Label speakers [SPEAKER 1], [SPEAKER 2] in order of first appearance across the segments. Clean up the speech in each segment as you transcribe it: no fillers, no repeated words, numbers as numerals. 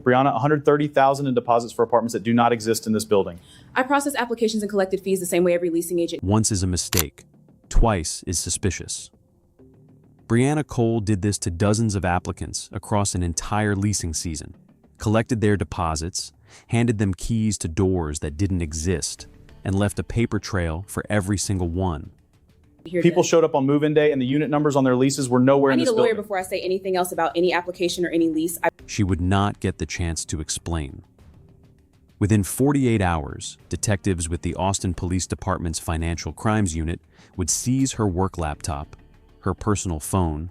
[SPEAKER 1] Brianna, $130,000 in deposits for apartments that do not exist in this building.
[SPEAKER 2] I process applications and collected fees the same way every leasing agent.
[SPEAKER 3] Once is a mistake. Twice is suspicious. Brianna Cole did this to dozens of applicants across an entire leasing season, collected their deposits, handed them keys to doors that didn't exist, and left a paper trail for every single one.
[SPEAKER 1] People showed up on move-in day and the unit numbers on their leases were nowhere in this building.
[SPEAKER 2] I need a lawyer before I say anything else about any application or any lease.
[SPEAKER 3] She would not get the chance to explain. Within 48 hours, detectives with the Austin Police Department's Financial Crimes Unit would seize her work laptop, her personal phone,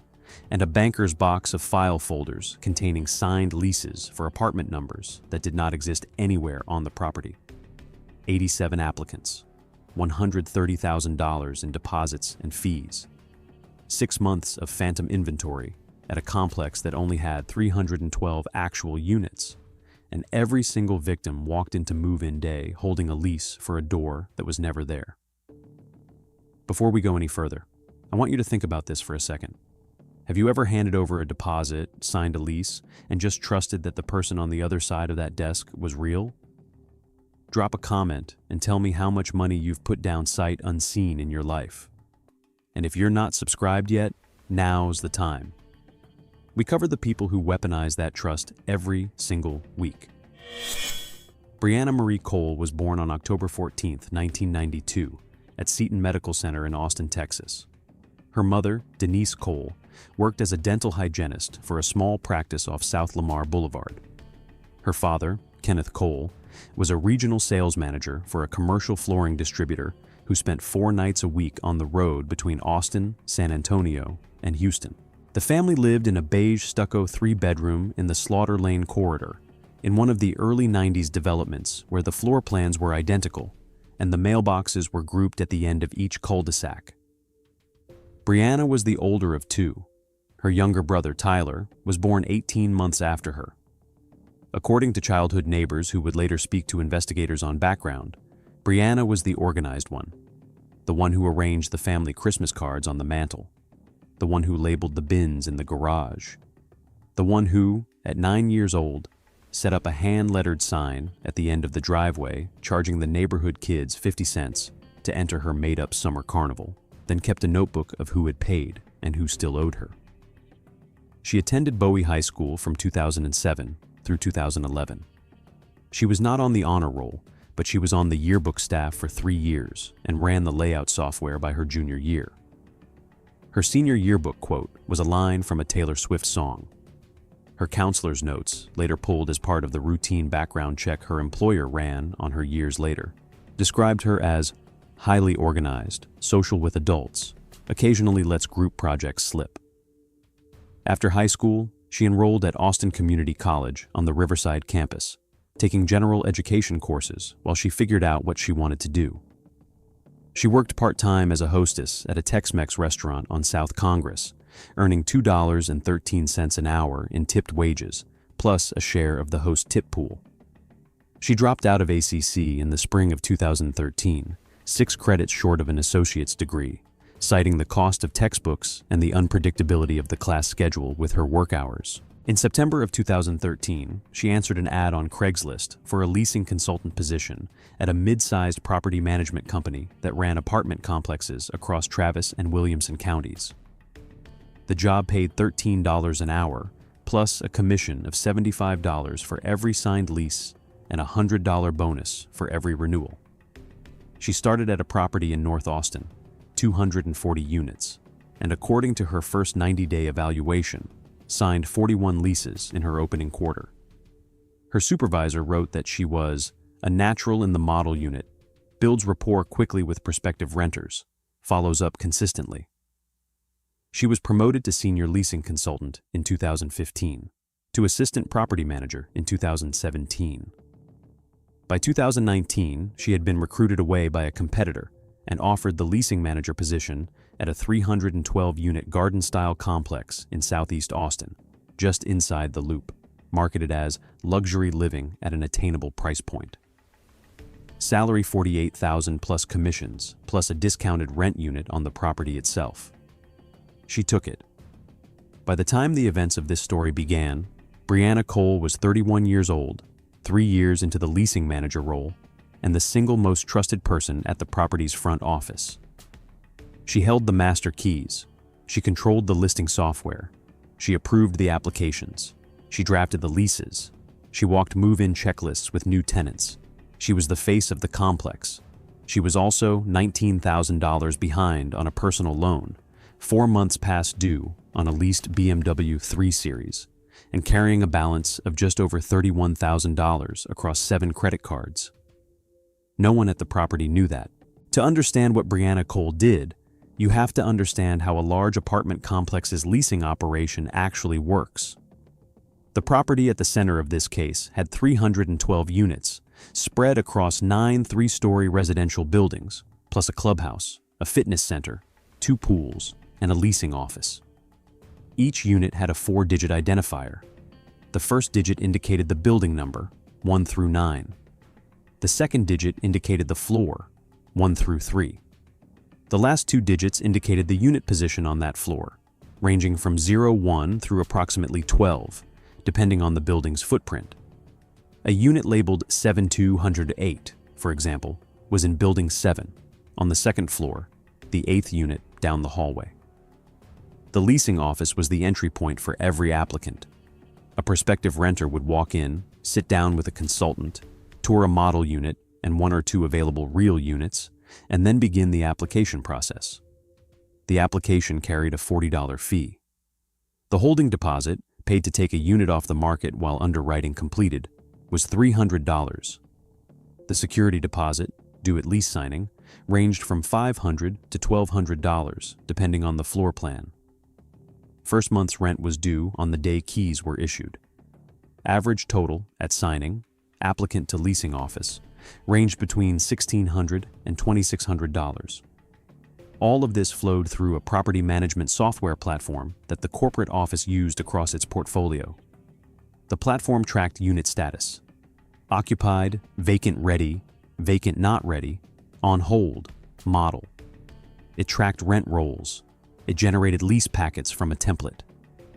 [SPEAKER 3] and a banker's box of file folders containing signed leases for apartment numbers that did not exist anywhere on the property. 87 applicants, $130,000 in deposits and fees, 6 months of phantom inventory at a complex that only had 312 actual units, and every single victim walked into move-in day holding a lease for a door that was never there. Before we go any further, I want you to think about this for a second. Have you ever handed over a deposit, signed a lease, and just trusted that the person on the other side of that desk was real? Drop a comment and tell me how much money you've put down sight unseen in your life. And if you're not subscribed yet, now's the time. We cover the people who weaponize that trust every single week. Brianna Marie Cole was born on October 14, 1992, at Seton Medical Center in Austin, Texas. Her mother, Denise Cole, worked as a dental hygienist for a small practice off South Lamar Boulevard. Her father, Kenneth Cole, was a regional sales manager for a commercial flooring distributor who spent 4 nights a week on the road between Austin, San Antonio, and Houston. The family lived in a beige stucco 3-bedroom in the Slaughter Lane corridor, in one of the early 90s developments where the floor plans were identical and the mailboxes were grouped at the end of each cul-de-sac. Brianna was the older of 2. Her younger brother, Tyler, was born 18 months after her. According to childhood neighbors who would later speak to investigators on background, Brianna was the organized one, the one who arranged the family Christmas cards on the mantle, the one who labeled the bins in the garage, the one who, at 9 years old, set up a hand-lettered sign at the end of the driveway charging the neighborhood kids 50 cents to enter her made-up summer carnival, then kept a notebook of who had paid and who still owed her. She attended Bowie High School from 2007 through 2011. She was not on the honor roll, but she was on the yearbook staff for 3 years and ran the layout software by her junior year. Her senior yearbook quote was a line from a Taylor Swift song. Her counselor's notes, later pulled as part of the routine background check her employer ran on her years later, described her as highly organized, social with adults, occasionally lets group projects slip. After high school, she enrolled at Austin Community College on the Riverside campus, taking general education courses while she figured out what she wanted to do. She worked part-time as a hostess at a Tex-Mex restaurant on South Congress, earning $2.13 an hour in tipped wages, plus a share of the host tip pool. She dropped out of ACC in the spring of 2013, 6 credits short of an associate's degree, citing the cost of textbooks and the unpredictability of the class schedule with her work hours. In September of 2013, she answered an ad on Craigslist for a leasing consultant position at a mid-sized property management company that ran apartment complexes across Travis and Williamson counties. The job paid $13 an hour, plus a commission of $75 for every signed lease and a $100 bonus for every renewal. She started at a property in North Austin, 240 units, and according to her first 90-day evaluation, signed 41 leases in her opening quarter. Her supervisor wrote that she was a natural in the model unit, builds rapport quickly with prospective renters, follows up consistently. She was promoted to senior leasing consultant in 2015, to assistant property manager in 2017. By 2019, she had been recruited away by a competitor and offered the leasing manager position at a 312-unit garden-style complex in southeast Austin, just inside the Loop, marketed as luxury living at an attainable price point. Salary $48,000 plus commissions, plus a discounted rent unit on the property itself. She took it. By the time the events of this story began, Brianna Cole was 31 years old, 3 years into the leasing manager role, and the single most trusted person at the property's front office. She held the master keys. She controlled the listing software. She approved the applications. She drafted the leases. She walked move-in checklists with new tenants. She was the face of the complex. She was also $19,000 behind on a personal loan, 4 months past due on a leased BMW 3 Series, and carrying a balance of just over $31,000 across 7 credit cards. No one at the property knew that. To understand what Brianna Cole did, you have to understand how a large apartment complex's leasing operation actually works. The property at the center of this case had 312 units, spread across 9 3-story residential buildings, plus a clubhouse, a fitness center, 2 pools, and a leasing office. Each unit had a 4-digit identifier. The first digit indicated the building number, 1 through 9. The second digit indicated the floor, 1 through 3. The last 2 digits indicated the unit position on that floor, ranging from 0-1 through approximately 12, depending on the building's footprint. A unit labeled 7208, for example, was in Building 7, on the 2nd floor, the 8th unit down the hallway. The leasing office was the entry point for every applicant. A prospective renter would walk in, sit down with a consultant, tour a model unit and 1 or 2 available real units, and then begin the application process. The application carried a $40 fee. The holding deposit, paid to take a unit off the market while underwriting completed, was $300. The security deposit, due at lease signing, ranged from $500 to $1,200, depending on the floor plan. First month's rent was due on the day keys were issued. Average total at signing, applicant to leasing office, ranged between $1,600 and $2,600. All of this flowed through a property management software platform that the corporate office used across its portfolio. The platform tracked unit status: occupied, vacant ready, vacant not ready, on hold, model. It tracked rent rolls. It generated lease packets from a template.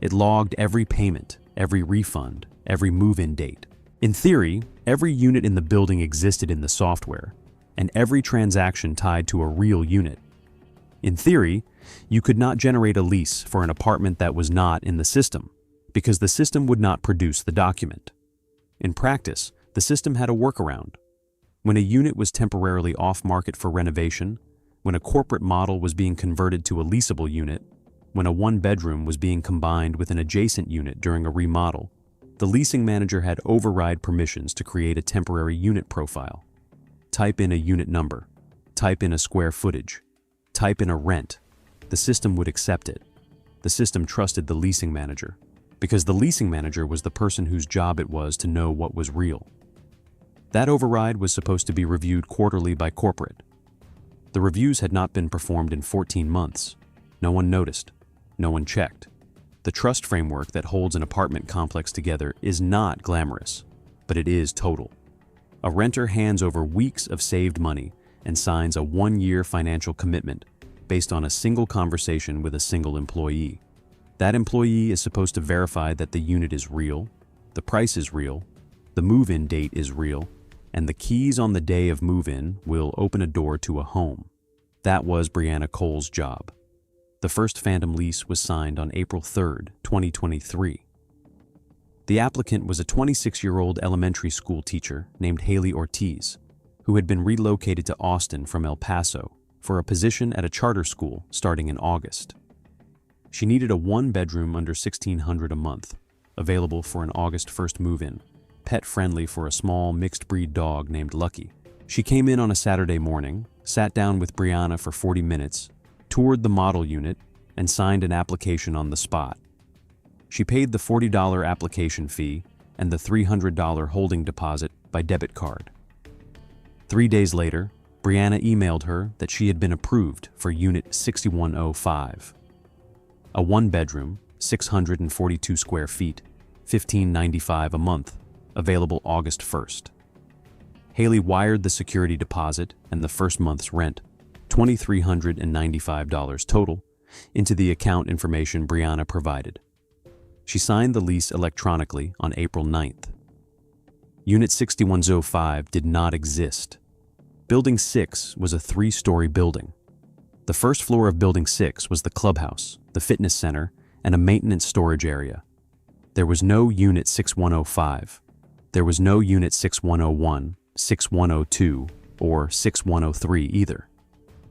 [SPEAKER 3] It logged every payment, every refund, every move-in date. In theory, every unit in the building existed in the software, and every transaction tied to a real unit. In theory, you could not generate a lease for an apartment that was not in the system, because the system would not produce the document. In practice, the system had a workaround. When a unit was temporarily off-market for renovation, when a corporate model was being converted to a leasable unit, when a 1-bedroom was being combined with an adjacent unit during a remodel, the leasing manager had override permissions to create a temporary unit profile. Type in a unit number, type in a square footage, type in a rent. The system would accept it. The system trusted the leasing manager, because the leasing manager was the person whose job it was to know what was real. That override was supposed to be reviewed quarterly by corporate. The reviews had not been performed in 14 months. No one noticed. No one checked. The trust framework that holds an apartment complex together is not glamorous, but it is total. A renter hands over weeks of saved money and signs a 1-year financial commitment based on a single conversation with a single employee. That employee is supposed to verify that the unit is real, the price is real, the move-in date is real, and the keys on the day of move-in will open a door to a home. That was Brianna Cole's job. The first phantom lease was signed on April 3, 2023. The applicant was a 26-year-old elementary school teacher named Haley Ortiz, who had been relocated to Austin from El Paso for a position at a charter school starting in August. She needed a 1-bedroom under $1,600 a month, available for an August 1st move-in, pet-friendly for a small mixed-breed dog named Lucky. She came in on a Saturday morning, sat down with Brianna for 40 minutes, toured the model unit, and signed an application on the spot. She paid the $40 application fee and the $300 holding deposit by debit card. 3 days later, Brianna emailed her that she had been approved for Unit 6105. A 1-bedroom, 642 square feet, $1,595 a month, available August 1st. Haley wired the security deposit and the first month's rent, $2,395 total, into the account information Brianna provided. She signed the lease electronically on April 9th. Unit 6105 did not exist. Building 6 was a 3-story building. The first floor of Building 6 was the clubhouse, the fitness center, and a maintenance storage area. There was no Unit 6105. There was no Unit 6101, 6102, or 6103 either.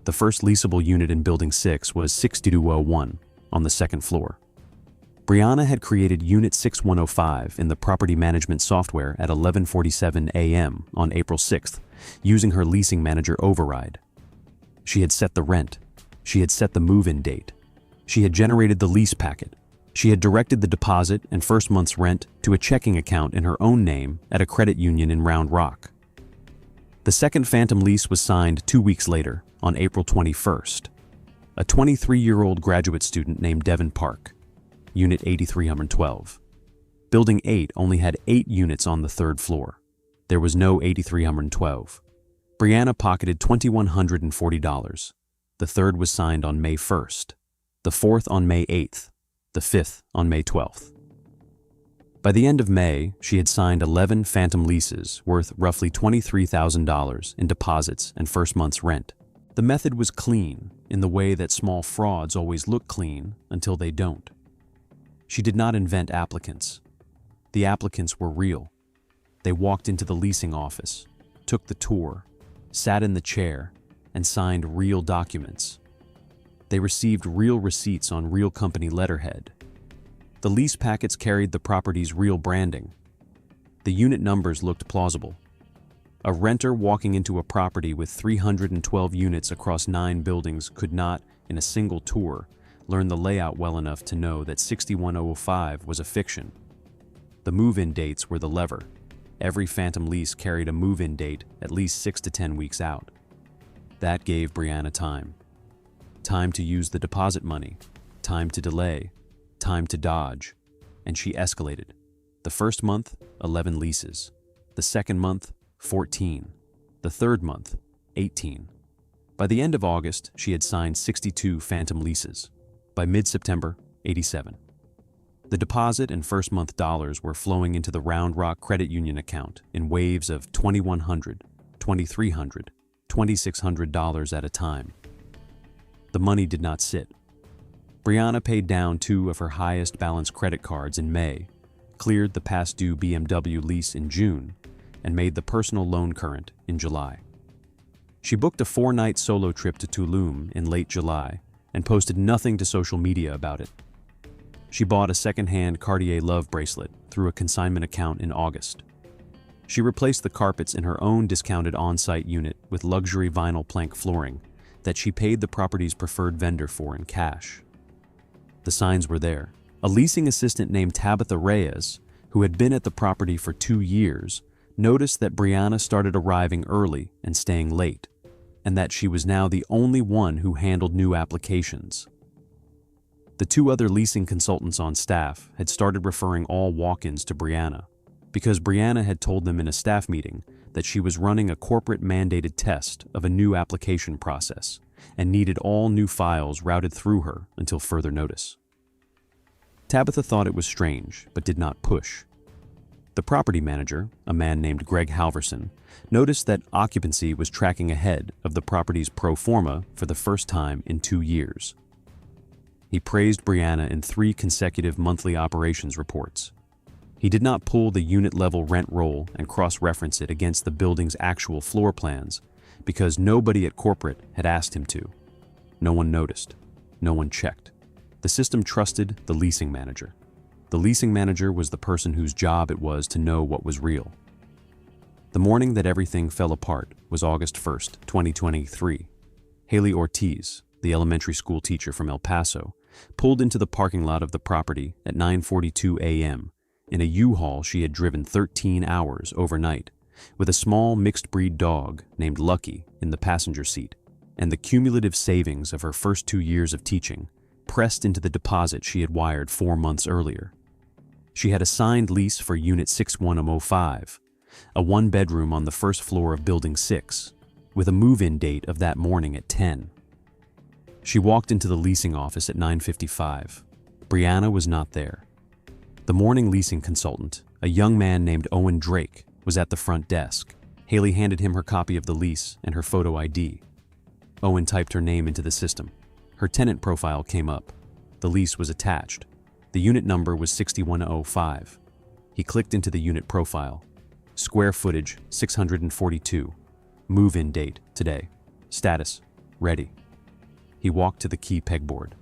[SPEAKER 3] The first leasable unit in Building 6 was 6201 on the second floor. Brianna had created Unit 6105 in the property management software at 11:47 a.m. on April 6th, using her leasing manager override. She had set the rent. She had set the move-in date. She had generated the lease packet. She had directed the deposit and first month's rent to a checking account in her own name at a credit union in Round Rock. The second phantom lease was signed 2 weeks later, on April 21st. A 23-year-old graduate student named Devin Park, Unit 8312. Building 8 only had 8 units on the third floor. There was no 8312. Brianna pocketed $2,140. The third was signed on May 1st, the fourth on May 8th, the fifth on May 12th. By the end of May, she had signed 11 phantom leases worth roughly $23,000 in deposits and first month's rent. The method was clean, in the way that small frauds always look clean until they don't. She did not invent applicants. The applicants were real. They walked into the leasing office, took the tour, sat in the chair, and signed real documents. They received real receipts on real company letterhead. The lease packets carried the property's real branding. The unit numbers looked plausible. A renter walking into a property with 312 units across 9 buildings could not, in a single tour, learn the layout well enough to know that 6105 was a fiction. The move-in dates were the lever. Every phantom lease carried a move-in date at least 6 to 10 weeks out. That gave Brianna time. Time to use the deposit money, time to delay, time to dodge, and she escalated. The first month, 11 leases. The second month, 14. The third month, 18. By the end of August, she had signed 62 phantom leases. By mid-September, 87. The deposit and first month dollars were flowing into the Round Rock Credit Union account in waves of $2,100, $2,300, $2,600 at a time. The money did not sit. Brianna paid down 2 of her highest balance credit cards in May, cleared the past due BMW lease in June, and made the personal loan current in July. She booked a 4-night solo trip to Tulum in late July and posted nothing to social media about it. She bought a second-hand Cartier Love bracelet through a consignment account in August. She replaced the carpets in her own discounted on-site unit with luxury vinyl plank flooring that she paid the property's preferred vendor for in cash. The signs were there. A leasing assistant named Tabitha Reyes, who had been at the property for 2 years, noticed that Brianna started arriving early and staying late, and that she was now the only one who handled new applications. The 2 other leasing consultants on staff had started referring all walk-ins to Brianna, because Brianna had told them in a staff meeting that she was running a corporate-mandated test of a new application process and needed all new files routed through her until further notice. Tabitha thought it was strange, but did not push. The property manager, a man named Greg Halverson, noticed that occupancy was tracking ahead of the property's pro forma for the first time in 2 years. He praised Brianna in 3 consecutive monthly operations reports. He did not pull the unit-level rent roll and cross-reference it against the building's actual floor plans because nobody at corporate had asked him to. No one noticed. No one checked. The system trusted the leasing manager. The leasing manager was the person whose job it was to know what was real. The morning that everything fell apart was August 1st, 2023. Haley Ortiz, the elementary school teacher from El Paso, pulled into the parking lot of the property at 9:42 a.m. in a U-Haul she had driven 13 hours overnight, with a small mixed-breed dog named Lucky in the passenger seat, and the cumulative savings of her first 2 years of teaching pressed into the deposit she had wired 4 months earlier. She had a signed lease for Unit 6105, a 1-bedroom on the first floor of Building 6, with a move-in date of that morning at 10. She walked into the leasing office at 9:55. Brianna was not there. The morning leasing consultant, a young man named Owen Drake, was at the front desk. Haley handed him her copy of the lease and her photo ID. Owen typed her name into the system. Her tenant profile came up. The lease was attached. The unit number was 6105. He clicked into the unit profile. Square footage, 642. Move-in date, today. Status, ready. He walked to the key pegboard.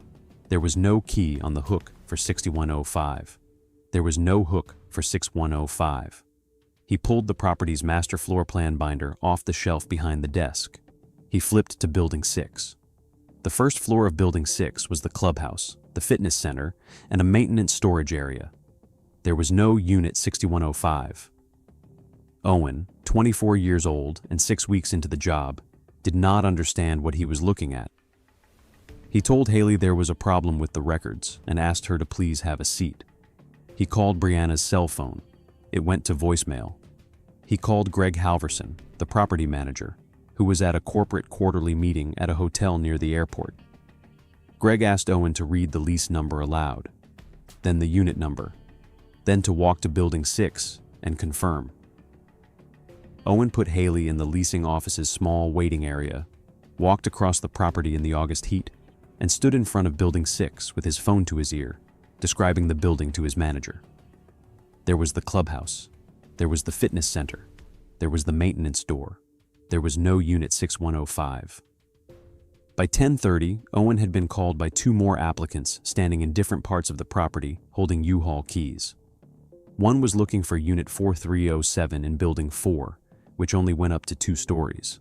[SPEAKER 3] There was no key on the hook for 6105. There was no hook for 6105. He pulled the property's master floor plan binder off the shelf behind the desk. He flipped to Building 6. The first floor of Building 6 was the clubhouse, the fitness center, and a maintenance storage area. There was no Unit 6105. Owen, 24 years old and 6 weeks into the job, did not understand what he was looking at. He told Haley there was a problem with the records and asked her to please have a seat. He called Brianna's cell phone. It went to voicemail. He called Greg Halverson, the property manager, who was at a corporate quarterly meeting at a hotel near the airport. Greg asked Owen to read the lease number aloud, then the unit number, then to walk to Building 6 and confirm. Owen put Haley in the leasing office's small waiting area, walked across the property in the August heat, and stood in front of Building 6 with his phone to his ear, describing the building to his manager. There was the clubhouse. There was the fitness center. There was the maintenance door. There was no Unit 6105. By 10:30, Owen had been called by 2 more applicants standing in different parts of the property holding U-Haul keys. One was looking for Unit 4307 in Building 4, which only went up to 2 stories.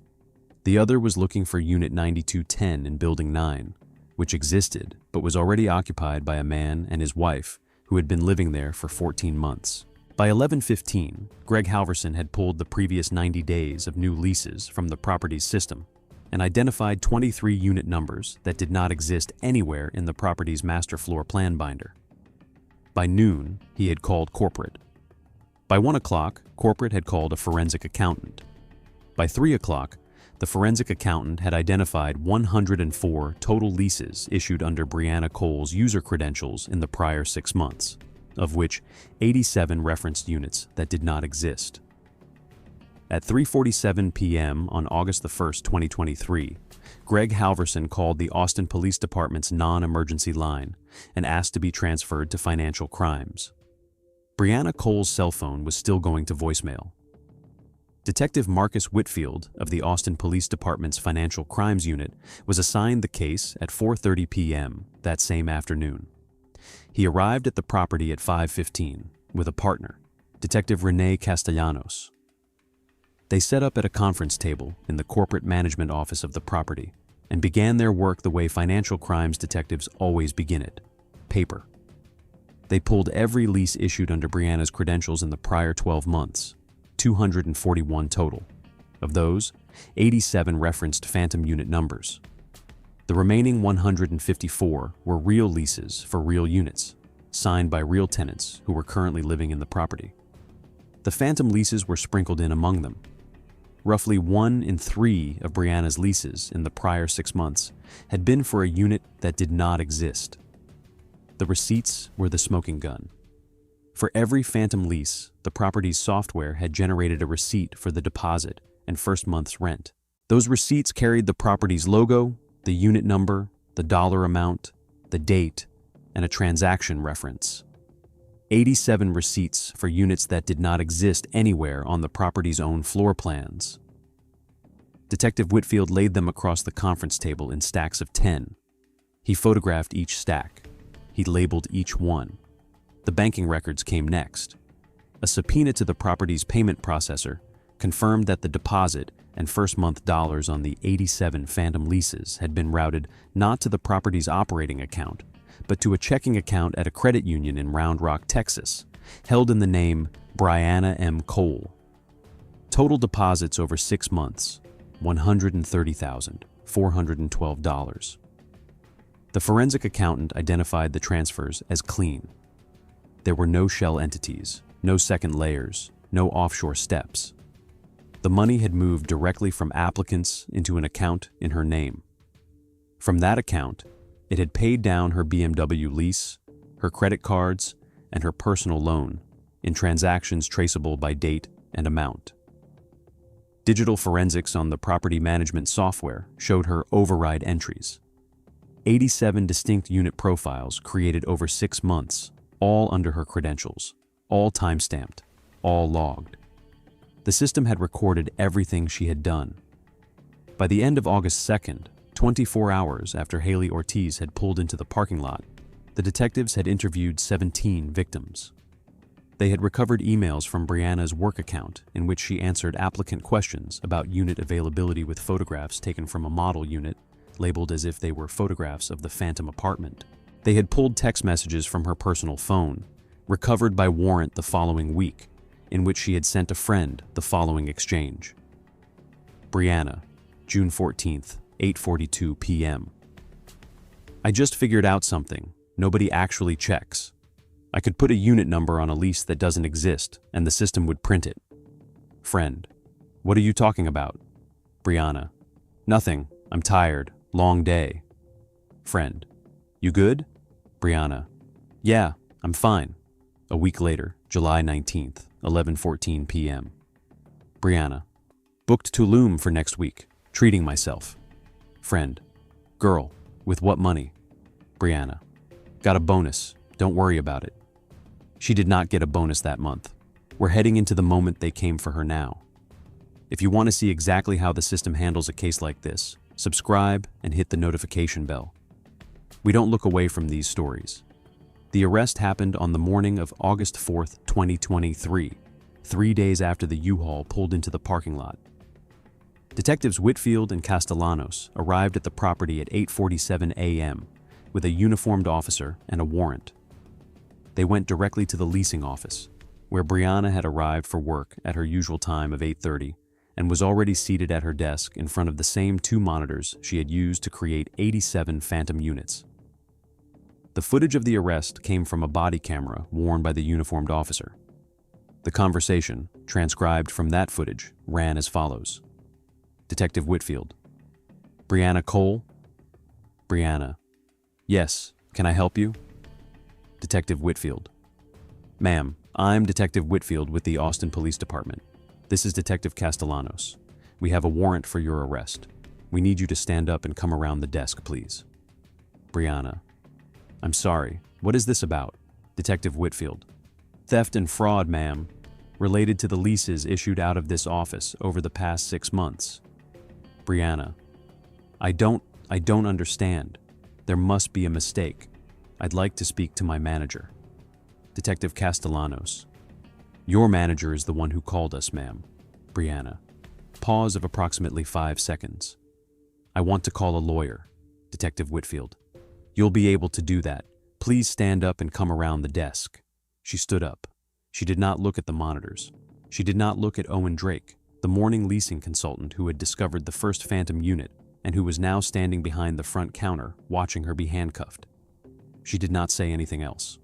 [SPEAKER 3] The other was looking for Unit 9210 in Building 9, which existed but was already occupied by a man and his wife who had been living there for 14 months. By 11:15, Greg Halverson had pulled the previous 90 days of new leases from the property's system and identified 23 unit numbers that did not exist anywhere in the property's master floor plan binder. By noon, he had called corporate. By 1 o'clock, corporate had called a forensic accountant. By 3 o'clock, the forensic accountant had identified 104 total leases issued under Brianna Cole's user credentials in the prior 6 months, of which 87 referenced units that did not exist. At 3:47 p.m. on August 1, 2023, Greg Halverson called the Austin Police Department's non-emergency line and asked to be transferred to financial crimes. Brianna Cole's cell phone was still going to voicemail. Detective Marcus Whitfield of the Austin Police Department's Financial Crimes Unit was assigned the case at 4:30 p.m. that same afternoon. He arrived at the property at 5:15 with a partner, Detective Renee Castellanos. They set up at a conference table in the corporate management office of the property and began their work the way financial crimes detectives always begin it: paper. They pulled every lease issued under Brianna's credentials in the prior 12 months, 241 total. Of those, 87 referenced phantom unit numbers. The remaining 154 were real leases for real units, signed by real tenants who were currently living in the property. The phantom leases were sprinkled in among them. Roughly 1 in 3 of Brianna's leases in the prior 6 months had been for a unit that did not exist. The receipts were the smoking gun. For every phantom lease, the property's software had generated a receipt for the deposit and first month's rent. Those receipts carried the property's logo, the unit number, the dollar amount, the date, and a transaction reference. 87 receipts for units that did not exist anywhere on the property's own floor plans. Detective Whitfield laid them across the conference table in stacks of 10. He photographed each stack. He labeled each one. The banking records came next. A subpoena to the property's payment processor confirmed that the deposit and first month dollars on the 87 phantom leases had been routed not to the property's operating account, but to a checking account at a credit union in Round Rock, Texas, held in the name Brianna M. Cole. Total deposits over 6 months, $130,412. The forensic accountant identified the transfers as clean. There were no shell entities, no second layers, no offshore steps. The money had moved directly from applicants into an account in her name. From that account, it had paid down her BMW lease, her credit cards, and her personal loan in transactions traceable by date and amount. Digital forensics on the property management software showed her override entries. 87 distinct unit profiles created over 6 months, all under her credentials, all timestamped, all logged. The system had recorded everything she had done. By the end of August 2nd, 24 hours after Haley Ortiz had pulled into the parking lot, the detectives had interviewed 17 victims. They had recovered emails from Brianna's work account in which she answered applicant questions about unit availability with photographs taken from a model unit, labeled as if they were photographs of the phantom apartment. They had pulled text messages from her personal phone, recovered by warrant the following week, in which she had sent a friend the following exchange. Brianna, June 14th, 8:42 p.m. I just figured out something nobody actually checks. I could put a unit number on a lease that doesn't exist, and the system would print it. Friend, what are you talking about? Brianna, nothing. I'm tired. Long day. Friend, you good? Brianna, yeah, I'm fine. A week later, July 19th, 11:14 p.m. Brianna, booked Tulum for next week. Treating myself. Friend, girl, with what money? Brianna, got a bonus. Don't worry about it. She did not get a bonus that month. We're heading into the moment they came for her now. If you want to see exactly how the system handles a case like this, subscribe and hit the notification bell. We don't look away from these stories. The arrest happened on the morning of August 4th, 2023, 3 days after the U-Haul pulled into the parking lot. Detectives Whitfield and Castellanos arrived at the property at 8:47 a.m. with a uniformed officer and a warrant. They went directly to the leasing office, where Brianna had arrived for work at her usual time of 8:30 and was already seated at her desk in front of the same 2 monitors she had used to create 87 phantom units. The footage of the arrest came from a body camera worn by the uniformed officer. The conversation, transcribed from that footage, ran as follows. Detective Whitfield. Brianna Cole? Brianna. Yes, can I help you? Detective Whitfield. Ma'am, I'm Detective Whitfield with the Austin Police Department. This is Detective Castellanos. We have a warrant for your arrest. We need you to stand up and come around the desk, please. Brianna. I'm sorry, what is this about? Detective Whitfield. Theft and fraud, ma'am, related to the leases issued out of this office over the past 6 months. Brianna. I don't understand. There must be a mistake. I'd like to speak to my manager. Detective Castellanos. Your manager is the one who called us, ma'am. Brianna. Pause of approximately 5 seconds. I want to call a lawyer. Detective Whitfield. You'll be able to do that. Please stand up and come around the desk. She stood up. She did not look at the monitors. She did not look at Owen Drake, the morning leasing consultant who had discovered the first phantom unit and who was now standing behind the front counter watching her be handcuffed. She did not say anything else.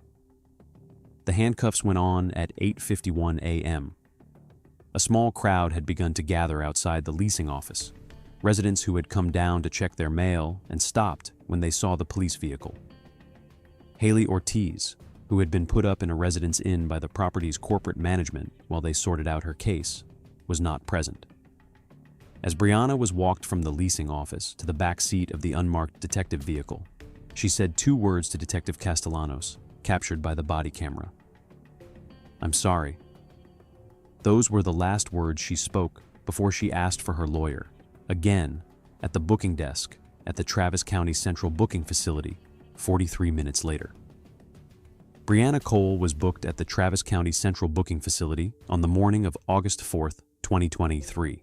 [SPEAKER 3] The handcuffs went on at 8:51 a.m. A small crowd had begun to gather outside the leasing office, residents who had come down to check their mail and stopped when they saw the police vehicle. Haley Ortiz, who had been put up in a residence inn by the property's corporate management while they sorted out her case, was not present. As Brianna was walked from the leasing office to the back seat of the unmarked detective vehicle, she said 2 words to Detective Castellanos, captured by the body camera. I'm sorry. Those were the last words she spoke before she asked for her lawyer, again, at the booking desk at the Travis County Central Booking Facility, 43 minutes later. Brianna Cole was booked at the Travis County Central Booking Facility on the morning of August 4th, 2023.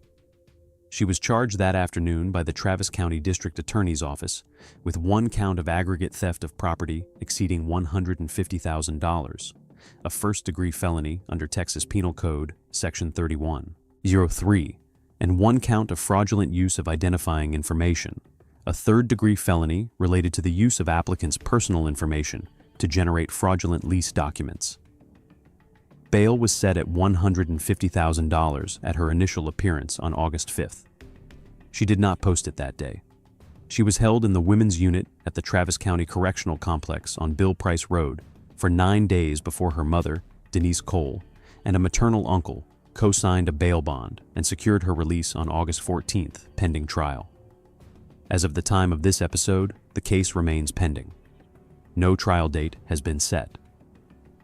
[SPEAKER 3] She was charged that afternoon by the Travis County District Attorney's Office with 1 count of aggregate theft of property exceeding $150,000, a first-degree felony under Texas Penal Code, Section 3103, and 1 count of fraudulent use of identifying information, a third-degree felony related to the use of applicants' personal information to generate fraudulent lease documents. Bail was set at $150,000 at her initial appearance on August 5th. She did not post it that day. She was held in the women's unit at the Travis County Correctional Complex on Bill Price Road for 9 days before her mother, Denise Cole, and a maternal uncle co-signed a bail bond and secured her release on August 14th, pending trial. As of the time of this episode, the case remains pending. No trial date has been set.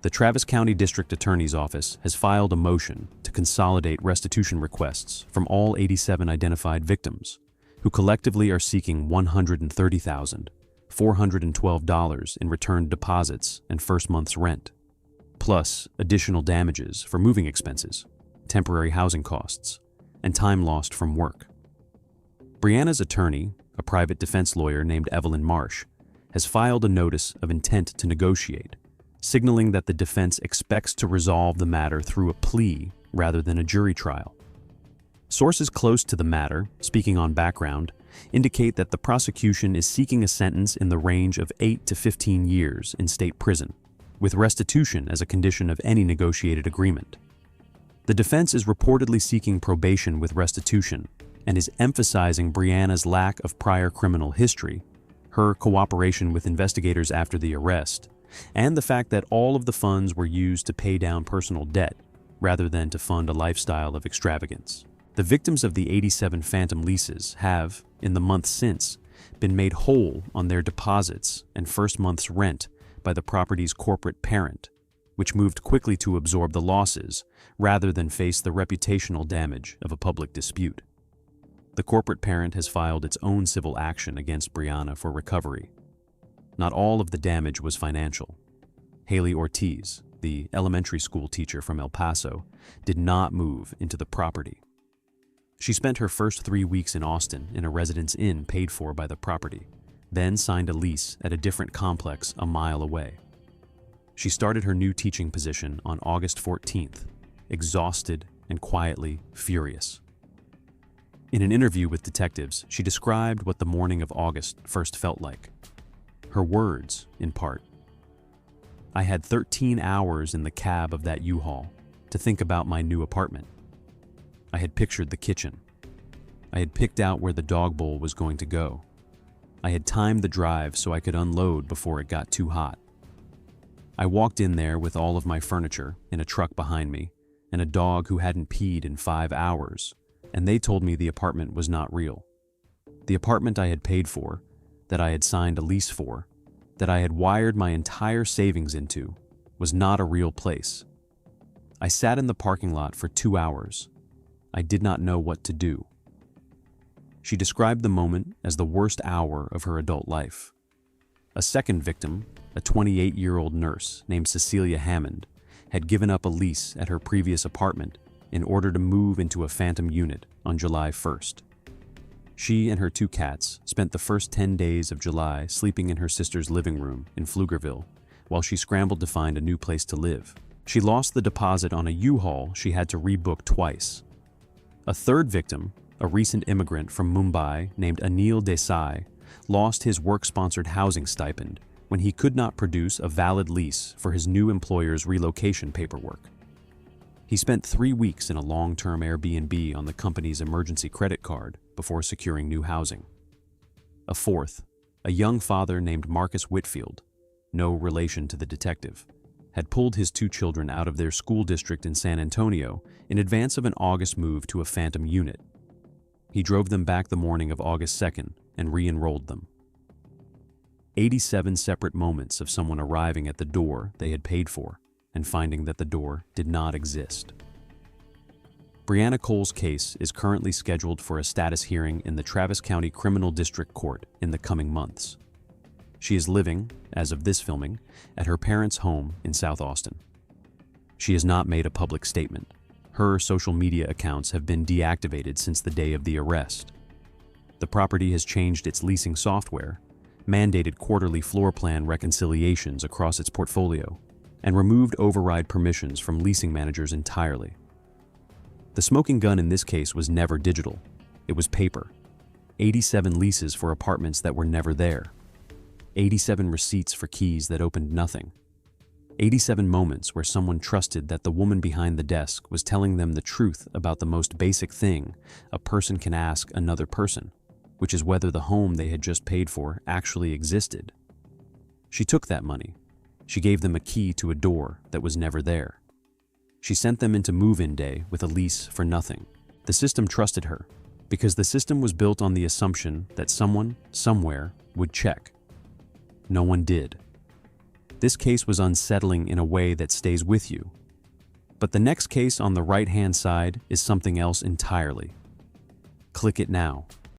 [SPEAKER 3] The Travis County District Attorney's Office has filed a motion to consolidate restitution requests from all 87 identified victims, who collectively are seeking $130,412 in returned deposits and first month's rent, plus additional damages for moving expenses, temporary housing costs, and time lost from work. Brianna's attorney, a private defense lawyer named Evelyn Marsh, has filed a notice of intent to negotiate, signaling that the defense expects to resolve the matter through a plea rather than a jury trial. Sources close to the matter, speaking on background, indicate that the prosecution is seeking a sentence in the range of 8 to 15 years in state prison, with restitution as a condition of any negotiated agreement. The defense is reportedly seeking probation with restitution and is emphasizing Brianna's lack of prior criminal history, her cooperation with investigators after the arrest, and the fact that all of the funds were used to pay down personal debt rather than to fund a lifestyle of extravagance. The victims of the 87 phantom leases have, in the months since, been made whole on their deposits and first month's rent by the property's corporate parent, which moved quickly to absorb the losses rather than face the reputational damage of a public dispute. The corporate parent has filed its own civil action against Brianna for recovery. Not all of the damage was financial. Haley Ortiz, the elementary school teacher from El Paso, did not move into the property. She spent her first 3 weeks in Austin in a residence inn paid for by the property, then signed a lease at a different complex a mile away. She started her new teaching position on August 14th, exhausted and quietly furious. In an interview with detectives, she described what the morning of August first felt like. Her words, in part: "I had 13 hours in the cab of that U-Haul to think about my new apartment. I had pictured the kitchen. I had picked out where the dog bowl was going to go. I had timed the drive so I could unload before it got too hot. I walked in there with all of my furniture in a truck behind me and a dog who hadn't peed in 5 hours, and they told me the apartment was not real. The apartment I had paid for, that I had signed a lease for, that I had wired my entire savings into, was not a real place. I sat in the parking lot for 2 hours. I did not know what to do." She described the moment as the worst hour of her adult life. A second victim, a 28-year-old nurse named Cecilia Hammond, had given up a lease at her previous apartment in order to move into a phantom unit on July 1st. She and her 2 cats spent the first 10 days of July sleeping in her sister's living room in Pflugerville while she scrambled to find a new place to live. She lost the deposit on a U-Haul she had to rebook twice. A third victim, a recent immigrant from Mumbai named Anil Desai, lost his work-sponsored housing stipend when he could not produce a valid lease for his new employer's relocation paperwork. He spent 3 weeks in a long-term Airbnb on the company's emergency credit card before securing new housing. A fourth, a young father named Marcus Whitfield, no relation to the detective, had pulled his 2 children out of their school district in San Antonio in advance of an August move to a phantom unit. He drove them back the morning of August 2nd and re-enrolled them. 87 separate moments of someone arriving at the door they had paid for and finding that the door did not exist. Brianna Cole's case is currently scheduled for a status hearing in the Travis County Criminal District Court in the coming months. She is living, as of this filming, at her parents' home in South Austin. She has not made a public statement. Her social media accounts have been deactivated since the day of the arrest. The property has changed its leasing software, mandated quarterly floor plan reconciliations across its portfolio, and removed override permissions from leasing managers entirely. The smoking gun in this case was never digital. It was paper. 87 leases for apartments that were never there. 87 receipts for keys that opened nothing. 87 moments where someone trusted that the woman behind the desk was telling them the truth about the most basic thing a person can ask another person, which is whether the home they had just paid for actually existed. She took that money, She gave them a key to a door that was never there. She sent them into move-in day with a lease for nothing. The system trusted her because the system was built on the assumption that someone, somewhere, would check. No one did. This case was unsettling in a way that stays with you. But the next case on the right-hand side is something else entirely. Click it now.